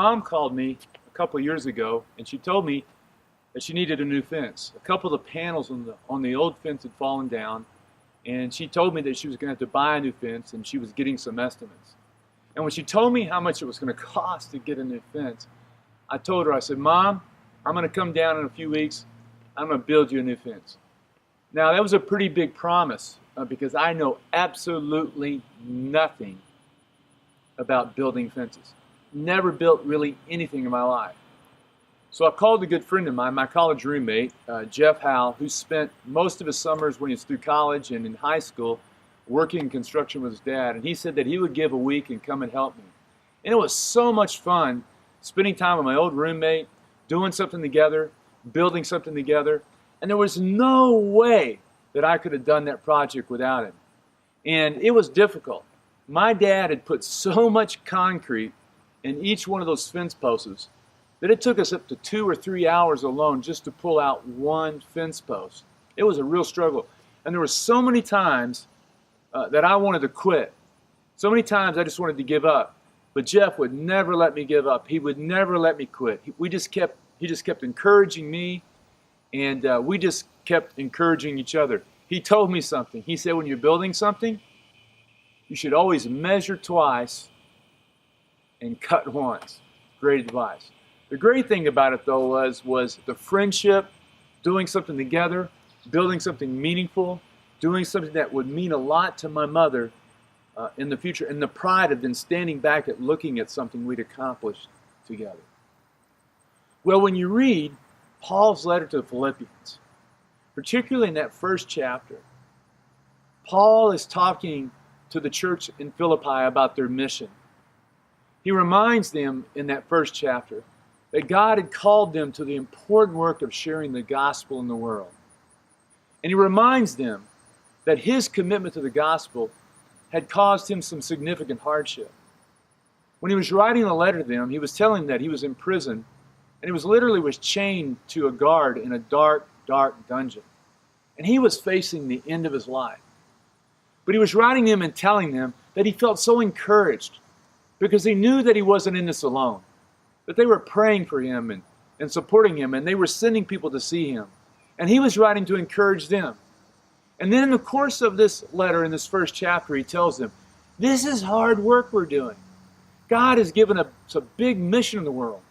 mom called me a couple of years ago, and she told me that she needed a new fence. A couple of the panels on the old fence had fallen down, and she told me that she was going to have to buy a new fence, and she was getting some estimates. And when she told me how much it was going to cost to get a new fence, I told her, I said, Mom, I'm going to come down in a few weeks. I'm going to build you a new fence. Now, that was a pretty big promise because I know absolutely nothing about building fences. Never built really anything in my life. So I called a good friend of mine, my college roommate, Jeff Howell, who spent most of his summers when he was through college and in high school working in construction with his dad. And he said that he would give a week and come and help me. And it was so much fun spending time with my old roommate, doing something together, building something together. And there was no way that I could have done that project without him. And it was difficult. My dad had put so much concrete in each one of those fence posts that it took us up to 2 or 3 hours alone just to pull out one fence post. It was a real struggle. And there were so many times that I wanted to quit. So many times I just wanted to give up. But Jeff would never let me give up. He would never let me quit. He just kept encouraging me, and we just kept encouraging each other. He told me something. He said, when you're building something, you should always measure twice and cut once. Great advice. The great thing about it, though, was the friendship, doing something together, building something meaningful, doing something that would mean a lot to my mother in the future, and the pride of then standing back at looking at something we'd accomplished together. Well, when you read Paul's letter to the Philippians, particularly in that first chapter, Paul is talking to the church in Philippi about their mission. He reminds them in that first chapter that God had called them to the important work of sharing the gospel in the world. And he reminds them that his commitment to the gospel had caused him some significant hardship. When he was writing a letter to them, he was telling them that he was in prison, and he was chained to a guard in a dark, dark dungeon. And he was facing the end of his life. But he was writing them and telling them that he felt so encouraged because he knew that he wasn't in this alone, that they were praying for him and supporting him, and they were sending people to see him. And he was writing to encourage them. And then in the course of this letter, in this first chapter, he tells them, this is hard work we're doing. God has given us a big mission in the world.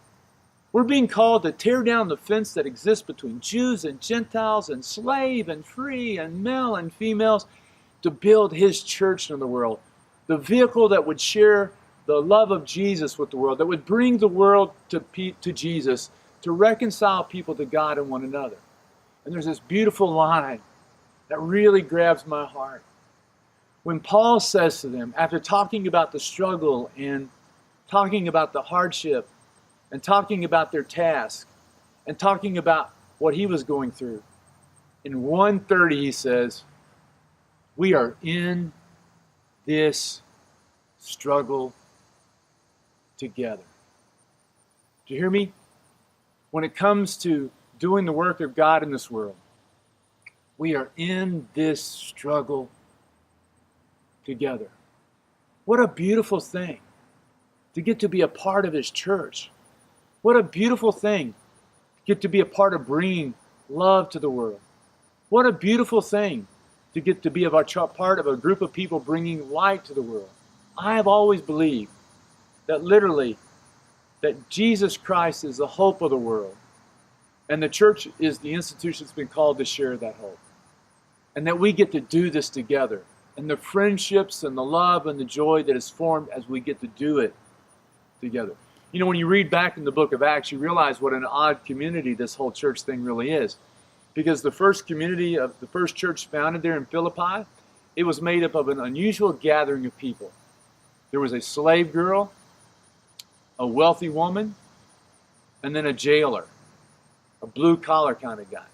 We're being called to tear down the fence that exists between Jews and Gentiles and slave and free and male and females to build his church in the world. The vehicle that would share the love of Jesus with the world, that would bring the world to Jesus, to reconcile people to God and one another. And there's this beautiful line that really grabs my heart. When Paul says to them, after talking about the struggle and talking about the hardship and talking about their task and talking about what he was going through, in 1:30 he says, we are in this struggle together. Do you hear me? When it comes to doing the work of God in this world, we are in this struggle together. What a beautiful thing to get to be a part of his church. What a beautiful thing to get to be a part of bringing love to the world. What a beautiful thing to get to be a part of a group of people bringing light to the world. I have always believed that literally that Jesus Christ is the hope of the world, and the church is the institution that's been called to share that hope. And that we get to do this together. And the friendships and the love and the joy that is formed as we get to do it together. You know, when you read back in the book of Acts, you realize what an odd community this whole church thing really is. Because the first community of the first church founded there in Philippi, it was made up of an unusual gathering of people. There was a slave girl, a wealthy woman, and then a jailer, a blue-collar kind of guy.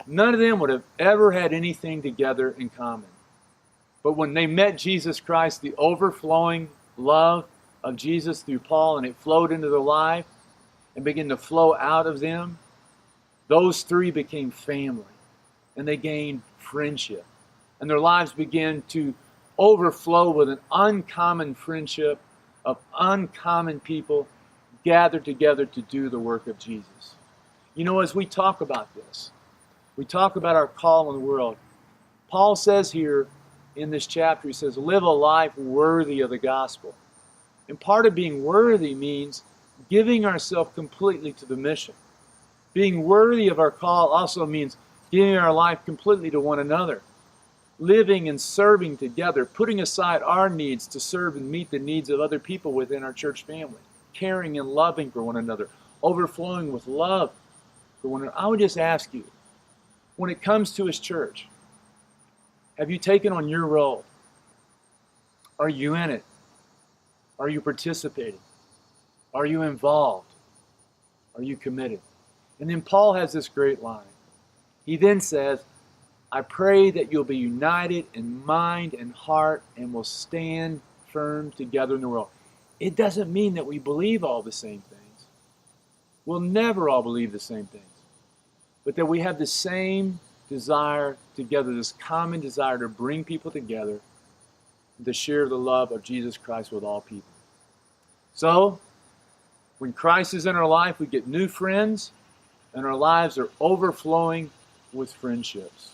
None of them would have ever had anything together in common. But when they met Jesus Christ, the overflowing love of Jesus through Paul, and it flowed into their life and began to flow out of them, those three became family, and they gained friendship. And their lives began to overflow with an uncommon friendship of uncommon people gather together to do the work of Jesus. You know, as we talk about this, we talk about our call in the world. Paul says here in this chapter, he says, live a life worthy of the gospel. And part of being worthy means giving ourselves completely to the mission. Being worthy of our call also means giving our life completely to one another. Living and serving together, putting aside our needs to serve and meet the needs of other people within our church family. Caring and loving for one another. Overflowing with love for one another. I would just ask you, when it comes to His church, have you taken on your role? Are you in it? Are you participating? Are you involved? Are you committed? And then Paul has this great line. He then says, I pray that you'll be united in mind and heart and will stand firm together in the world. It doesn't mean that we believe all the same things. We'll never all believe the same things. But that we have the same desire together, this common desire to bring people together, to share the love of Jesus Christ with all people. So, when Christ is in our life, we get new friends, and our lives are overflowing with friendships.